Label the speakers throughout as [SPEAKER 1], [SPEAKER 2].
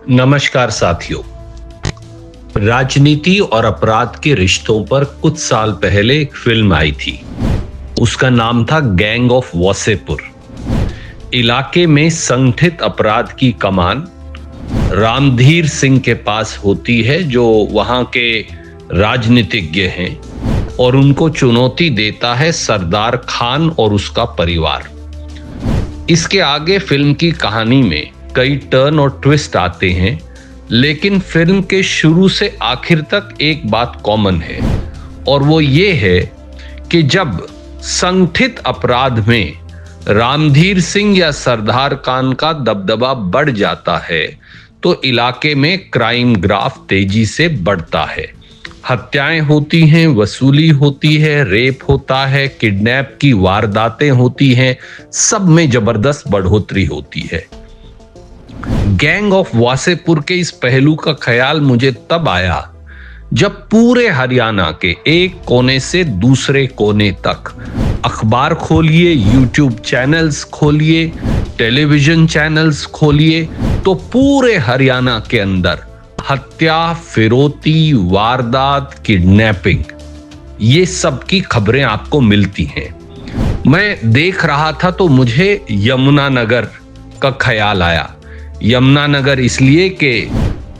[SPEAKER 1] नमस्कार साथियों। राजनीति और अपराध के रिश्तों पर कुछ साल पहले एक फिल्म आई थी। उसका नाम था गैंग ऑफ वासेपुर। इलाके में संगठित अपराध की कमान रामधीर सिंह के पास होती है, जो वहां के राजनीतिज्ञ हैं, और उनको चुनौती देता है सरदार खान और उसका परिवार। इसके आगे फिल्म की कहानी में कई टर्न और ट्विस्ट आते हैं, लेकिन फिल्म के शुरू से आखिर तक एक बात कॉमन है, और वो ये है कि जब संगठित अपराध में रामधीर सिंह या सरदार खान का दबदबा बढ़ जाता है तो इलाके में क्राइम ग्राफ तेजी से बढ़ता है। हत्याएं होती हैं, वसूली होती है, रेप होता है, किडनैप की वारदातें होती हैं, सब में जबरदस्त बढ़ोतरी होती है। गैंग ऑफ वासेपुर के इस पहलू का ख्याल मुझे तब आया जब पूरे हरियाणा के एक कोने से दूसरे कोने तक अखबार खोलिए, यूट्यूब चैनल्स खोलिए, टेलीविजन चैनल्स खोलिए, तो पूरे हरियाणा के अंदर हत्या, फिरौती, वारदात, किडनैपिंग, ये सब की खबरें आपको मिलती हैं। मैं देख रहा था तो मुझे यमुनानगर का ख्याल आया। यमुनानगर इसलिए कि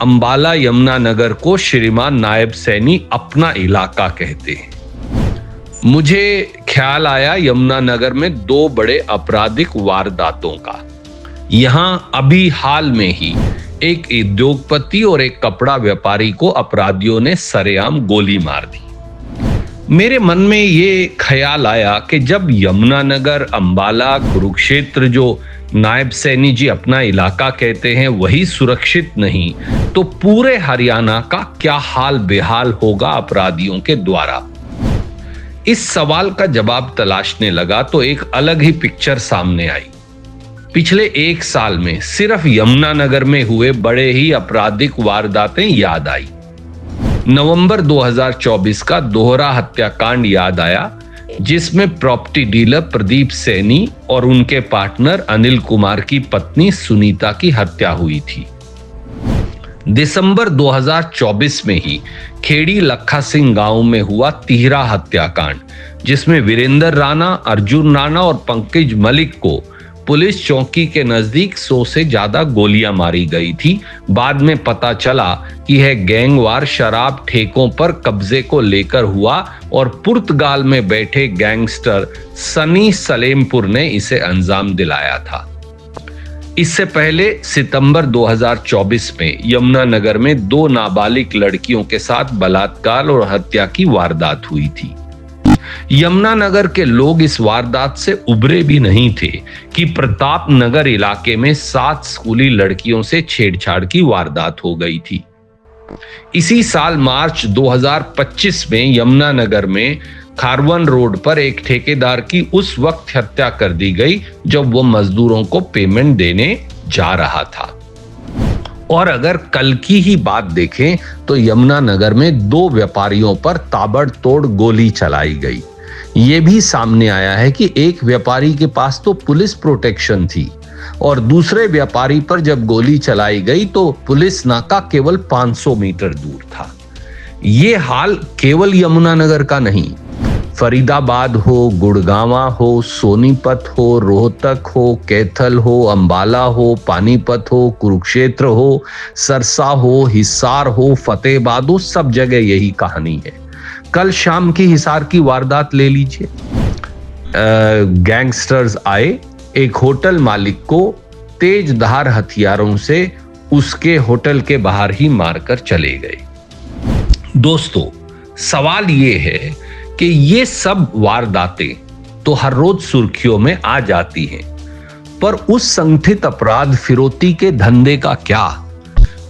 [SPEAKER 1] अंबाला यमुनानगर को श्रीमान नायब सैनी अपना इलाका कहते हैं। मुझे ख्याल आया यमुनानगर में दो बड़े आपराधिक वारदातों का। यहां अभी हाल में ही एक उद्योगपति और एक कपड़ा व्यापारी को अपराधियों ने सरेआम गोली मार दी। मेरे मन में ये ख्याल आया कि जब यमुनानगर, अंबाला, कुरुक्षेत्र, जो नायब सैनी जी अपना इलाका कहते हैं, वही सुरक्षित नहीं, तो पूरे हरियाणा का क्या हाल बेहाल होगा अपराधियों के द्वारा। इस सवाल का जवाब तलाशने लगा तो एक अलग ही पिक्चर सामने आई। पिछले एक साल में सिर्फ यमुनानगर में हुए बड़े ही आपराधिक वारदातें याद आई। नवंबर 2024 का दोहरा हत्याकांड याद आया, जिसमें प्रॉपर्टी डीलर प्रदीप सैनी और उनके पार्टनर अनिल कुमार की पत्नी सुनीता की हत्या हुई थी। दिसंबर 2024 में ही खेड़ी लखा सिंह गांव में हुआ तिहरा हत्याकांड, जिसमें वीरेंद्र राणा, अर्जुन राणा और पंकज मलिक को पुलिस चौकी के नजदीक 100 से ज्यादा गोलियां मारी गई थी। बाद में पता चला कि यह गैंगवार शराब ठेकों पर कब्जे को लेकर हुआ और पुर्तगाल में बैठे गैंगस्टर सनी सलेमपुर ने इसे अंजाम दिलाया था। इससे पहले सितंबर 2024 में यमुनानगर में 2 नाबालिग लड़कियों के साथ बलात्कार और हत्या की वारदात हुई थी। यमुनानगर के लोग इस वारदात से उबरे भी नहीं थे कि प्रताप नगर इलाके में 7 स्कूली लड़कियों से छेड़छाड़ की वारदात हो गई थी। इसी साल मार्च 2025 में यमुनानगर में खारवन रोड पर एक ठेकेदार की उस वक्त हत्या कर दी गई जब वो मजदूरों को पेमेंट देने जा रहा था। और अगर कल की ही बात देखें तो यमुनानगर में 2 व्यापारियों पर ताबड़तोड़ गोली चलाई गई। ये भी सामने आया है कि एक व्यापारी के पास तो पुलिस प्रोटेक्शन थी और दूसरे व्यापारी पर जब गोली चलाई गई तो पुलिस नाका केवल 500 मीटर दूर था। ये हाल केवल यमुनानगर का नहीं, फरीदाबाद हो, गुड़गांवा हो, सोनीपत हो, रोहतक हो, कैथल हो, अंबाला हो, पानीपत हो, कुरुक्षेत्र हो, सरसा हो, हिसार हो, फतेहाबाद हो, सब जगह यही कहानी है। कल शाम की हिसार की वारदात ले लीजिए। गैंगस्टर्स आए, एक होटल मालिक को तेज धार हथियारों से उसके होटल के बाहर ही मारकर चले गए। दोस्तों, सवाल ये है कि ये सब वारदातें तो हर रोज सुर्खियों में आ जाती हैं, पर उस संगठित अपराध फिरौती के धंधे का क्या,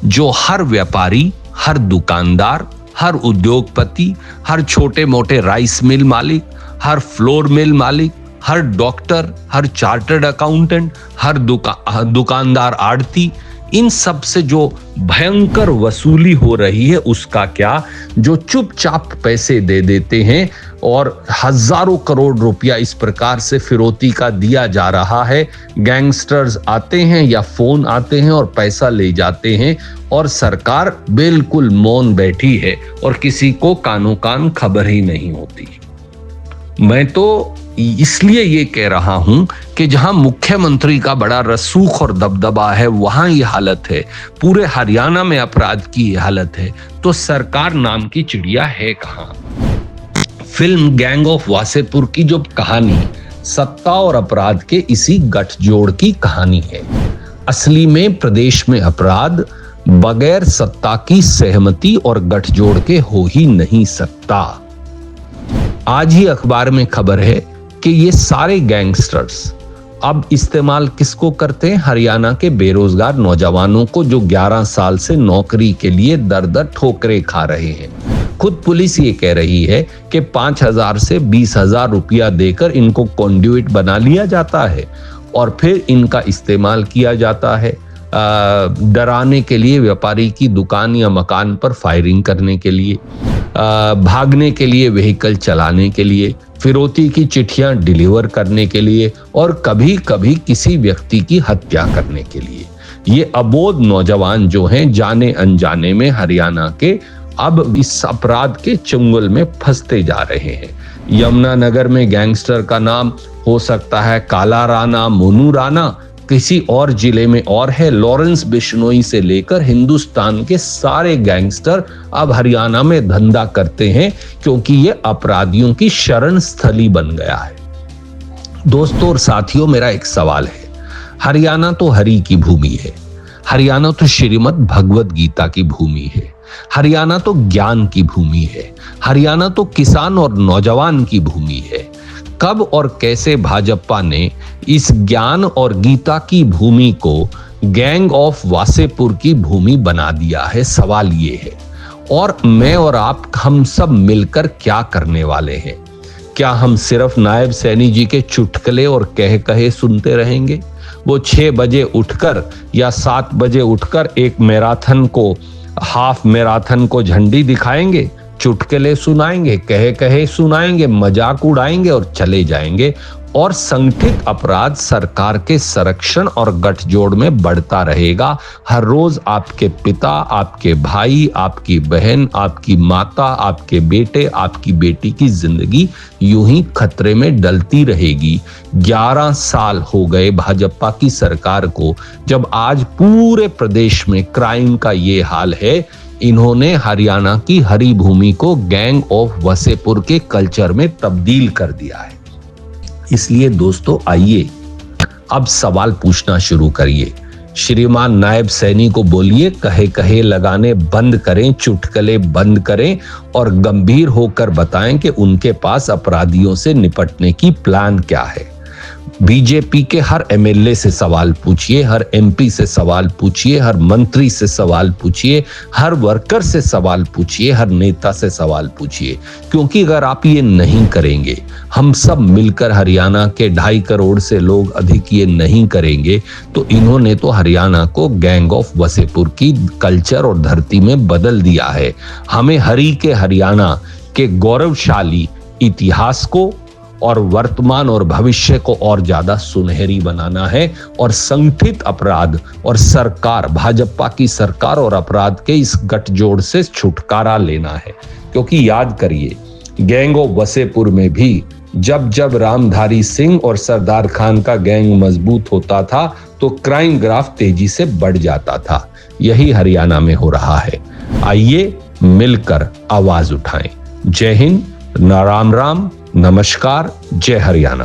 [SPEAKER 1] जो हर व्यापारी, हर दुकानदार, हर उद्योगपति, हर छोटे मोटे राइस मिल मालिक, हर फ्लोर मिल मालिक, हर डॉक्टर, हर चार्टर्ड अकाउंटेंट, हर दुकानदार आड़ती, इन सब से जो भयंकर वसूली हो रही है उसका क्या, जो चुपचाप पैसे दे देते हैं और हजारों करोड़ रुपया इस प्रकार से फिरौती का दिया जा रहा है। गैंगस्टर्स आते हैं या फोन आते हैं और पैसा ले जाते हैं और सरकार बिल्कुल मौन बैठी है और किसी को कानो कान खबर ही नहीं होती। मैं तो इसलिए ये कह रहा हूं कि जहां मुख्यमंत्री का बड़ा रसूख और दबदबा है वहां ये हालत है, पूरे हरियाणा में अपराध की ये हालत है, तो सरकार नाम की चिड़िया है कहां। फिल्म गैंग ऑफ वासेपुर की जो कहानी सत्ता और अपराध के इसी गठजोड़ की कहानी है। असली में प्रदेश में अपराध बगैर सत्ता की सहमति और गठजोड़ के हो ही नहीं सकता। आज ही अखबार में खबर है कि ये सारे गैंगस्टर्स अब इस्तेमाल किसको करते हैं? हरियाणा के बेरोजगार नौजवानों को, जो 11 साल से नौकरी के लिए दर दर ठोकरें खा रहे हैं। खुद पुलिस ये कह रही है कि 5,000 से 20,000 रुपया देकर इनको कॉन्ड्यूइट बना लिया जाता है और फिर इनका इस्तेमाल किया जाता है डराने के लिए, व्यापारी की दुकान या मकान पर फायरिंग करने के लिए, भागने के लिए, व्हीकल चलाने के लिए, फिरौती की चिट्ठियां डिलीवर करने के लिए और कभी कभी किसी व्यक्ति की हत्या करने के लिए। ये अबोध नौजवान जो हैं जाने अनजाने में हरियाणा के अब इस अपराध के चंगुल में फंसते जा रहे हैं। यमुनानगर में गैंगस्टर का नाम हो सकता है काला राणा, मोनू राणा, किसी और जिले में और है। लॉरेंस बिश्नोई से लेकर हिंदुस्तान के सारे गैंगस्टर अब हरियाणा में धंधा करते हैं क्योंकि ये अपराधियों की शरण स्थली बन गया है। दोस्तों और साथियों, मेरा एक सवाल है। हरियाणा तो हरि की भूमि है, हरियाणा तो श्रीमद् भगवत गीता की भूमि है, हरियाणा तो ज्ञान की भूमि है, हरियाणा तो किसान और नौजवान की भूमि है। कब और कैसे भाजपा ने इस ज्ञान और गीता की भूमि को गैंग ऑफ वासेपुर की भूमि बना दिया है? सवाल ये है। और मैं और आप, हम सब मिलकर क्या करने वाले हैं? क्या हम सिर्फ नायब सैनी जी के चुटकुले और कह कहे सुनते रहेंगे? वो 6 बजे उठकर या 7 बजे उठकर एक मैराथन को, हाफ मैराथन को झंडी दिखाएंगे, चुटकुले सुनाएंगे, कहे कहे सुनाएंगे, मजाक उड़ाएंगे और चले जाएंगे। और संगठित अपराध सरकार के संरक्षण और गठजोड़ में बढ़ता रहेगा। हर रोज आपके पिता, आपके भाई, आपकी बहन, आपकी माता, आपके बेटे, आपकी बेटी की जिंदगी यूं ही खतरे में डलती रहेगी। 11 साल हो गए भाजपा की सरकार को, जब आज पूरे प्रदेश में क्राइम का ये हाल है। इन्होंने हरियाणा की हरी भूमि को गैंग ऑफ वसेपुर के कल्चर में तब्दील कर दिया है। इसलिए दोस्तों, आइए अब सवाल पूछना शुरू करिए। श्रीमान नायब सैनी को बोलिए कहे कहे लगाने बंद करें, चुटकुले बंद करें और गंभीर होकर बताएं कि उनके पास अपराधियों से निपटने की प्लान क्या है। बीजेपी के हर एमएलए से सवाल पूछिए, हर एमपी से सवाल पूछिए, हर मंत्री से सवाल पूछिए, हर वर्कर से सवाल पूछिए, हर नेता से सवाल पूछिए। क्योंकि अगर आप ये नहीं करेंगे, हम सब मिलकर हरियाणा के 2.5 करोड़ से लोग अधिक ये नहीं करेंगे, तो इन्होंने तो हरियाणा को गैंग ऑफ वसेपुर की कल्चर और धरती में बदल दिया है। हमें हरी के हरियाणा के गौरवशाली इतिहास को और वर्तमान और भविष्य को और ज्यादा सुनहरी बनाना है और संगठित अपराध और सरकार, भाजपा की सरकार और अपराध के इस गठजोड़ से छुटकारा लेना है। क्योंकि याद करिए, गैंग ऑफ वसेपुर में भी जब जब रामधारी सिंह और सरदार खान का गैंग मजबूत होता था तो क्राइम ग्राफ तेजी से बढ़ जाता था। यही हरियाणा में हो रहा है। आइए मिलकर आवाज उठाएं। जय हिंद, राम राम, नमस्कार, जय हरियाणा।